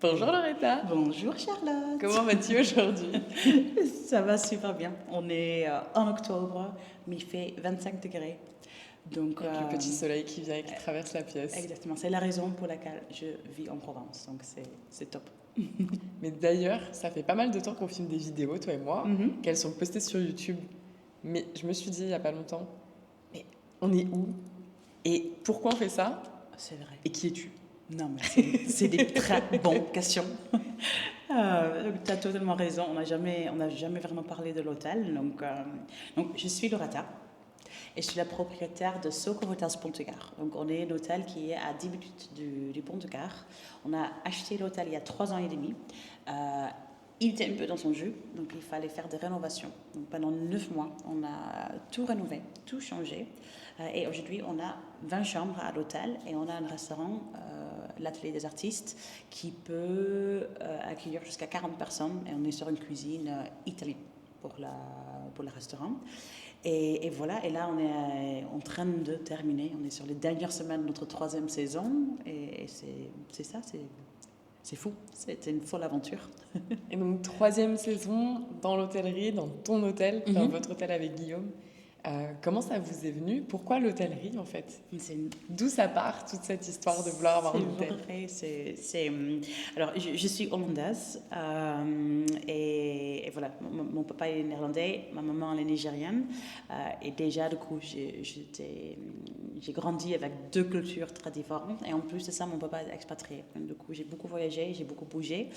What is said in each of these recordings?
Bonjour Loretta, Bonjour Charlotte. comment vas-tu aujourd'hui? Ça va super bien. On est en octobre, mais il fait 25 degrés. Donc, Avec le petit soleil qui vient et qui traverse la pièce. exactement, c'est la raison pour laquelle je vis en Provence. Donc, c'est top. Mais d'ailleurs, ça fait pas mal de temps qu'on filme des vidéos, toi et moi, Mhm. qu'elles sont postées sur YouTube. Mais je me suis dit il y a pas longtemps, mais on est où? Et pourquoi on fait ça? C'est vrai. Et qui es-tu? Non, mais c'est des très bonnes questions. Tu as totalement raison. On n'a jamais vraiment parlé de l'hôtel. Donc, je suis Loretta. Et je suis la propriétaire de Soko Hotels Pont de Gare. Donc, on est un hôtel qui est à 10 minutes du pont de gare. On a acheté l'hôtel il y a 3 ans et demi. Il était un peu dans son jus, donc il fallait faire des rénovations. Donc, pendant 9 mois, on a tout rénové, tout changé. Et aujourd'hui, on a 20 chambres à l'hôtel et on a un restaurant, l'Atelier des Artistes, qui peut accueillir jusqu'à 40 personnes. Et on est sur une cuisine italienne pour le restaurant. Et voilà, et là on est en train de terminer, on est sur les dernières semaines de notre 3e saison, et c'est ça, c'est fou, c'était une folle aventure. Et donc, 3e saison dans l'hôtellerie, dans ton hôtel, dans votre hôtel avec Guillaume. Comment ça vous est venu? Pourquoi l'hôtellerie en fait? C'est une D'où ça part toute cette histoire de vouloir avoir un hôtel? vrai, alors, je suis hollandaise et voilà, mon papa est néerlandais, ma maman elle est nigérienne et déjà du coup j'ai grandi avec 2 cultures très différentes et en plus de ça mon papa est expatrié. Donc, du coup j'ai beaucoup voyagé, j'ai beaucoup bougé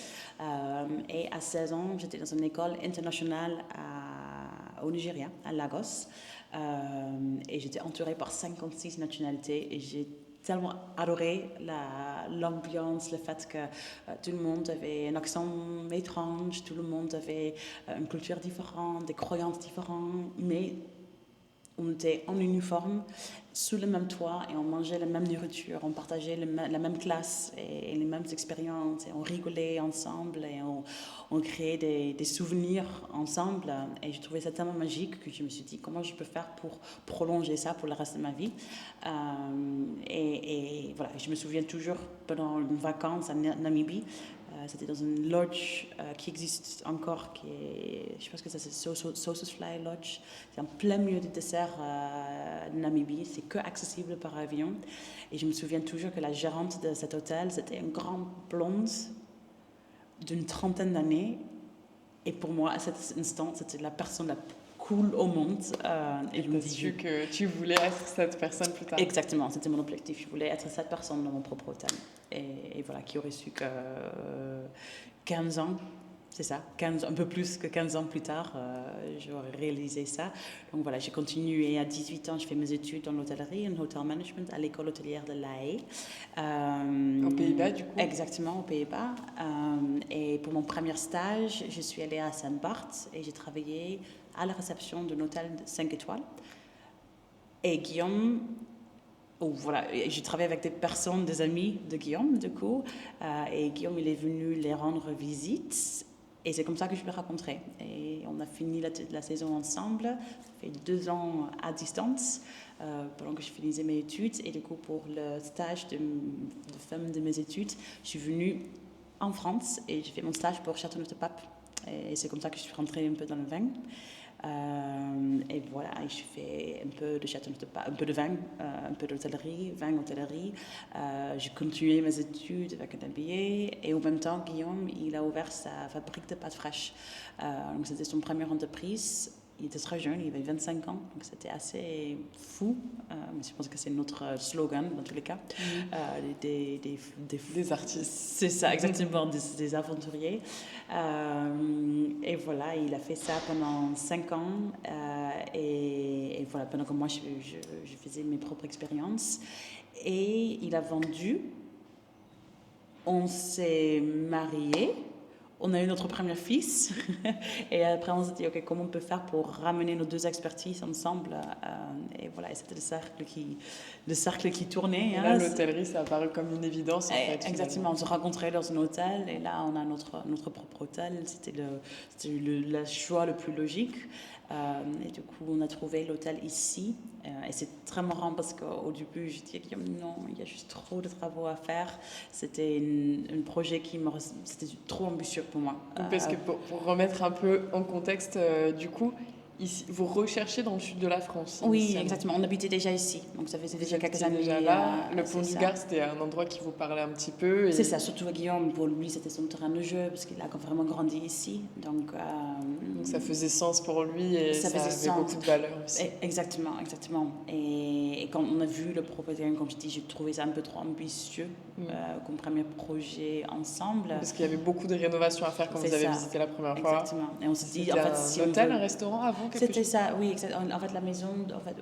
et à 16 ans j'étais dans une école internationale au Nigeria, à Lagos. Et j'étais entourée par 56 nationalités et j'ai tellement adoré l'ambiance, le fait que tout le monde avait un accent étrange, tout le monde avait une culture différente, des croyances différentes, mais on était en uniforme, sous le même toit, et on mangeait la même nourriture, on partageait la même classe et les mêmes expériences, et on rigolait ensemble, et on créait des souvenirs ensemble. Et je trouvais ça tellement magique que je me suis dit comment je peux faire pour prolonger ça pour le reste de ma vie. Et voilà, je me souviens toujours pendant une vacance en Namibie, c'était dans une lodge qui existe encore, je pense que ça c'est Sosos Fly Lodge. C'est en plein milieu du désert de Namibie, c'est que accessible par avion. Et je me souviens toujours que la gérante de cet hôtel, c'était une grande blonde d'une trentaine d'années. Et pour moi, à cet instant, c'était la personne la plus cool au monde. Et je me t'as dis, su que tu voulais être cette personne plus tard. exactement, c'était mon objectif. Je voulais être cette personne dans mon propre hôtel. Et voilà, qui aurait su que 15 ans, c'est ça, 15, un peu plus que 15 ans plus tard, j'aurais réalisé ça. Donc voilà, j'ai continué à 18 ans, je fais mes études en hôtellerie, en hotel management à l'école hôtelière de La Haye. Aux Pays-Bas, du coup? Exactement, aux Pays-Bas. Et pour mon premier stage, je suis allée à Saint-Bart et j'ai travaillé à la réception d'un hôtel de 5 étoiles. Et Guillaume, voilà, j'ai travaillé avec des personnes, des amis de Guillaume, du coup, et Guillaume, il est venu les rendre visite, et c'est comme ça que je l'ai rencontré. Et on a fini la saison ensemble, ça fait 2 ans à distance, pendant que je finissais mes études, et du coup, pour le stage de fin de mes études, je suis venue en France, et j'ai fait mon stage pour Châteauneuf-de-Pape, et c'est comme ça que je suis rentrée un peu dans le vin. Et voilà, je fais un peu de Châteauneuf-de-Pape, un peu de vin, un peu d'hôtellerie, vin, hôtellerie. J'ai continué mes études avec un MBA et en même temps, Guillaume, il a ouvert sa fabrique de pâtes fraîches. Donc c'était son première entreprise. Il était très jeune, il avait 25 ans, donc c'était assez fou. Mais je pense que c'est notre slogan dans tous les cas. Des artistes. C'est ça, exactement, des aventuriers. Et voilà, il a fait ça pendant 5 ans. Et voilà, pendant que moi, je faisais mes propres expériences. Et il a vendu. On s'est mariés. On a eu notre premier fils. Et après, on s'est dit, OK, comment on peut faire pour ramener nos 2 expertises ensemble? Et voilà, et c'était le cercle qui tournait. Et là, l'hôtellerie, ça a paru comme une évidence, en fait. Exactement, Finalement. on se rencontrait dans un hôtel et là, on a notre propre hôtel. C'était le choix le plus logique. Et du coup, on a trouvé l'hôtel ici, Et c'est très marrant parce qu'au début, je disais, non, il y a juste trop de travaux à faire. C'était un projet c'était trop ambitieux pour moi. Parce que pour remettre un peu en contexte, du coup, ici, vous recherchez dans le sud de la France. Oui, exactement. On habitait déjà ici, donc ça faisait déjà quelques années. Déjà là. Le Pont du Gard, c'était un endroit qui vous parlait un petit peu. C'est ça, surtout à Guillaume. Pour lui, c'était son terrain de jeu parce qu'il a vraiment grandi ici. Donc ça faisait sens pour lui et ça avait beaucoup de valeur aussi. Exactement, exactement. Et quand on a vu le propriétaire, comme je dis, j'ai trouvé ça un peu trop ambitieux comme premier projet ensemble. Parce qu'il y avait beaucoup de rénovations à faire quand vous avez visité la première fois. Exactement. Et on s'est dit, en fait, si un hôtel, un restaurant avant C'était ça, oui. En fait, la maison,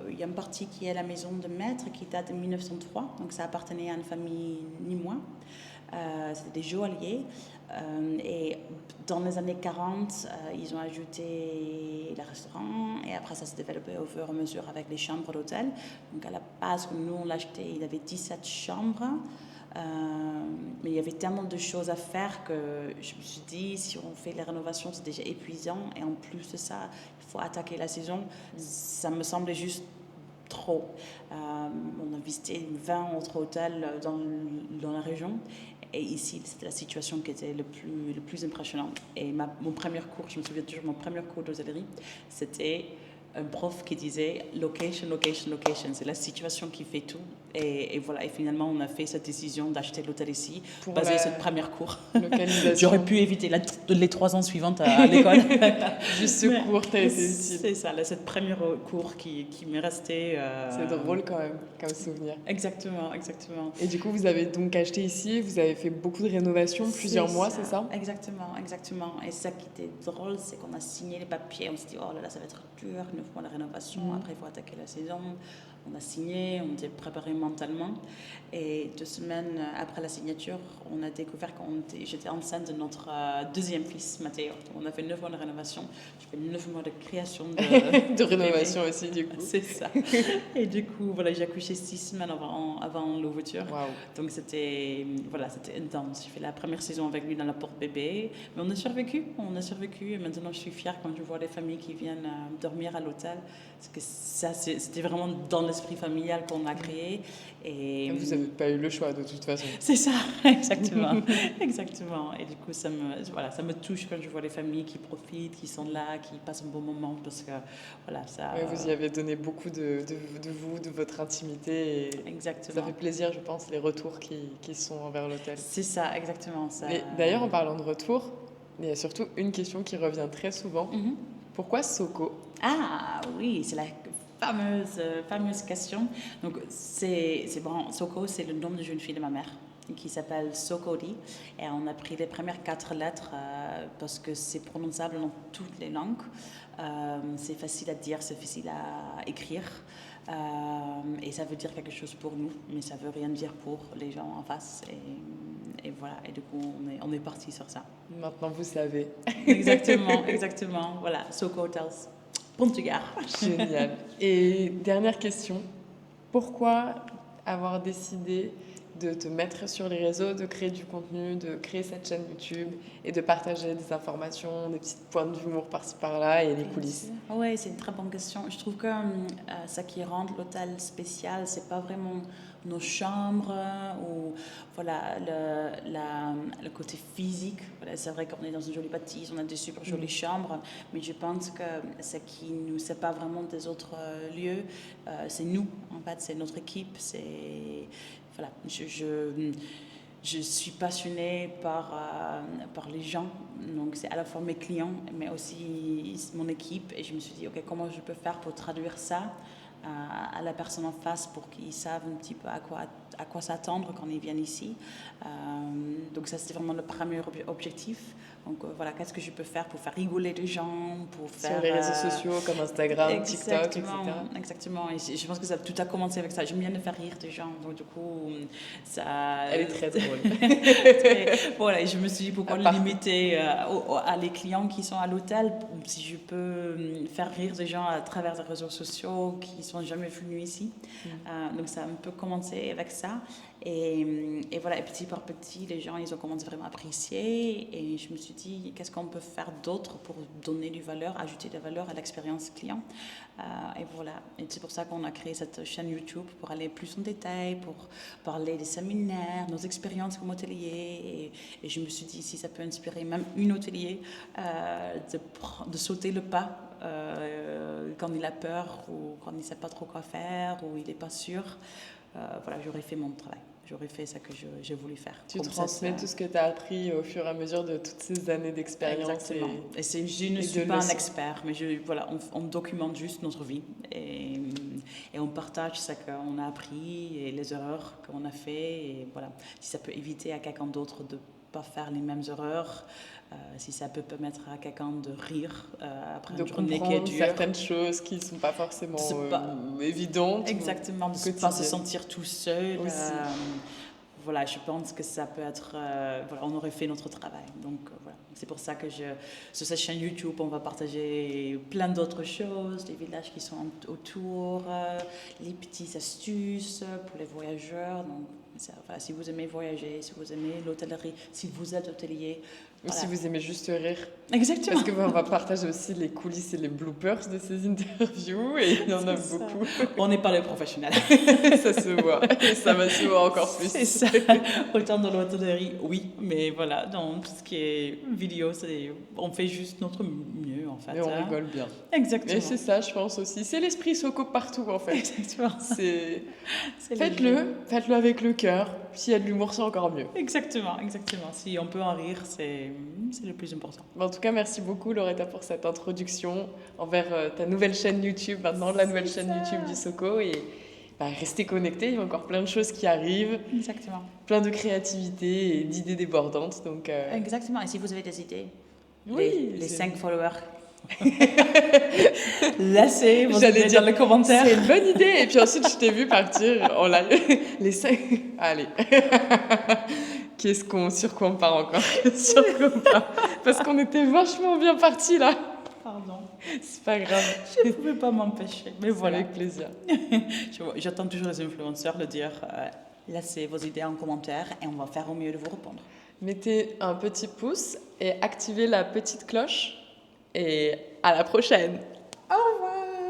il y a une partie qui est la maison de maître qui date de 1903. Donc, ça appartenait à une famille nîmois. C'était des joailliers. Et dans les années 40, ils ont ajouté le restaurant. Et après, ça s'est développé au fur et à mesure avec les chambres d'hôtel. Donc, à la base, quand nous, on l'a acheté, il avait 17 chambres. Mais il y avait tellement de choses à faire que je me suis dit, si on fait les rénovations, c'est déjà épuisant. Et en plus de ça, il faut attaquer la saison. Ça me semblait juste trop. On a visité 20 autres hôtels dans la région. Et ici, c'était la situation qui était le plus impressionnante. Et mon premier cours, je me souviens toujours, mon premier cours d'hôtellerie, c'était un prof qui disait location, location, location. C'est la situation qui fait tout. Et voilà. Et finalement, on a fait cette décision d'acheter l'hôtel ici, basé sur ce premier cours. J'aurais pu éviter les 3 ans suivants à l'école. Juste ce cours, t'as été utile. C'est ça, cette première cours qui m'est resté. C'est drôle quand même, comme souvenir. Exactement, exactement. Et du coup, vous avez donc acheté ici, vous avez fait beaucoup de rénovations, plusieurs mois, c'est ça? Exactement, exactement. Et ça qui était drôle, c'est qu'on a signé les papiers. On s'est dit, oh là là, ça va être dur, 9 mois de rénovation, après il faut attaquer la saison. On a signé, on était préparé mentalement. Et 2 semaines après la signature, on a découvert j'étais enceinte de notre deuxième fils, Matteo. On a fait 9 mois de rénovation. J'ai fait 9 mois de création de rénovation aussi, du coup. C'est ça. Et du coup, voilà, j'ai accouché 6 semaines avant l'ouverture. Wow. Donc c'était intense. J'ai fait la première saison avec lui dans la porte-bébé. Mais on a survécu. Et maintenant, je suis fière quand je vois les familles qui viennent dormir à l'hôtel. Parce que ça, c'était vraiment dans l'esprit familial qu'on a créé. Et vous n'avez pas eu le choix de toute façon. C'est ça, exactement. Exactement. Et du coup, ça me touche quand je vois les familles qui profitent, qui sont là, qui passent un bon moment. Parce que voilà, ça. Ouais, vous y avez donné beaucoup de vous, de votre intimité. Et exactement. Ça fait plaisir, je pense, les retours qui sont envers l'hôtel. C'est ça, exactement. Ça. D'ailleurs, en parlant de retour, il y a surtout une question qui revient très souvent. Pourquoi Soko? Ah oui, c'est la fameuse question. Donc, c'est bon, Soko, c'est le nom de jeune fille de ma mère qui s'appelle Sokodi. Et on a pris les premières 4 lettres parce que c'est prononçable dans toutes les langues. C'est facile à dire, c'est facile à écrire. Et ça veut dire quelque chose pour nous, mais ça veut rien dire pour les gens en face. Et voilà, et du coup, on est parti sur ça. Maintenant, vous savez. Exactement. Voilà, Soko Hotels. Pont du Gard. Génial. Et dernière question, pourquoi avoir décidé de te mettre sur les réseaux, de créer du contenu, de créer cette chaîne YouTube et de partager des informations, des petites pointes d'humour par-ci par-là et les coulisses? Oui, c'est une très bonne question. Je trouve que ça qui rend l'hôtel spécial, c'est pas vraiment nos chambres ou voilà le côté physique. Voilà, c'est vrai qu'on est dans une jolie bâtisse, on a des super jolies chambres, mais je pense que ce qui nous sépare vraiment des autres lieux, c'est nous. En fait, c'est notre équipe. Voilà, je suis passionnée par les gens, donc c'est à la fois mes clients, mais aussi mon équipe. Et je me suis dit, ok, comment je peux faire pour traduire ça à la personne en face pour qu'ils savent un petit peu à quoi s'attendre quand ils viennent ici. Donc ça, c'était vraiment le premier objectif. Donc voilà, qu'est-ce que je peux faire pour faire rigoler les gens, pour faire... Sur les réseaux sociaux comme Instagram, TikTok, etc. Exactement. Et je pense que tout a commencé avec ça. J'aime bien de faire rire des gens. Donc du coup, ça... Elle est très drôle. Voilà, et je me suis dit, pourquoi le limiter à les clients qui sont à l'hôtel, si je peux faire rire des gens à travers les réseaux sociaux qui ne sont jamais venus ici. Donc ça a un peu commencé avec ça. ça. Et voilà, et petit par petit, les gens, ils ont commencé vraiment à apprécier. Et je me suis dit, qu'est-ce qu'on peut faire d'autre pour donner du valeur, ajouter de la valeur à l'expérience client. Et voilà, et c'est pour ça qu'on a créé cette chaîne YouTube, pour aller plus en détail, pour parler des séminaires, nos expériences comme hôtelier. Et je me suis dit, si ça peut inspirer même une hôtelier de sauter le pas quand il a peur ou quand il ne sait pas trop quoi faire ou il n'est pas sûr, voilà, j'aurais fait mon travail. J'aurais fait ça que j'ai voulu faire. Tu transmets tout ce que tu as appris au fur et à mesure de toutes ces années d'expérience. Exactement. Et je ne suis pas un expert, mais voilà, on documente juste notre vie et on partage ce qu'on a appris et les erreurs qu'on a fait. Et voilà, si ça peut éviter à quelqu'un d'autre de ne pas faire les mêmes erreurs, si ça peut permettre à quelqu'un de rire après une journée qui est dure. Certaines choses qui ne sont pas forcément évidentes. Exactement, de ne pas se sentir tout seul. Voilà, je pense que ça peut être... voilà, on aurait fait notre travail. Donc voilà, c'est pour ça que sur cette chaîne YouTube, on va partager plein d'autres choses, les villages qui sont autour, les petites astuces pour les voyageurs. Donc, voilà, si vous aimez voyager, si vous aimez l'hôtellerie, si vous êtes hôtelier... Ou si vous aimez juste rire. Exactement. Parce qu'on va partager aussi les coulisses et les bloopers de ces interviews, et il y en a beaucoup. On n'est pas les professionnels. Ça se voit, et ça va se voir encore plus. C'est ça. Autant dans l'hôtellerie, oui, mais voilà, dans tout ce qui est vidéo, on fait juste notre mieux, en fait. Et on rigole bien. Exactement. Et c'est ça, je pense aussi. C'est l'esprit Soko partout, en fait. Exactement. Faites-le avec le cœur. S'il y a de l'humour, c'est encore mieux. Exactement. Si on peut en rire, c'est le plus important. En tout cas, merci beaucoup, Loretta, pour cette introduction envers ta nouvelle chaîne YouTube, maintenant la nouvelle chaîne YouTube du Soko. Et restez connectés, il y a encore plein de choses qui arrivent. Exactement. Plein de créativité et d'idées débordantes. Donc, Exactement. Et si vous avez des idées, les 5 followers... Laissez vos idées dans les commentaires. C'est une bonne idée. Et puis ensuite, je t'ai vu partir en les 5... Allez. Sur quoi on part encore? Parce qu'on était vachement bien partis là. Pardon. C'est pas grave. Je ne pouvais pas m'empêcher. Mais voilà. Avec plaisir. J'attends toujours les influenceurs de dire laissez vos idées en commentaire et on va faire au mieux de vous répondre. Mettez un petit pouce et activez la petite cloche. Et à la prochaine. Au revoir.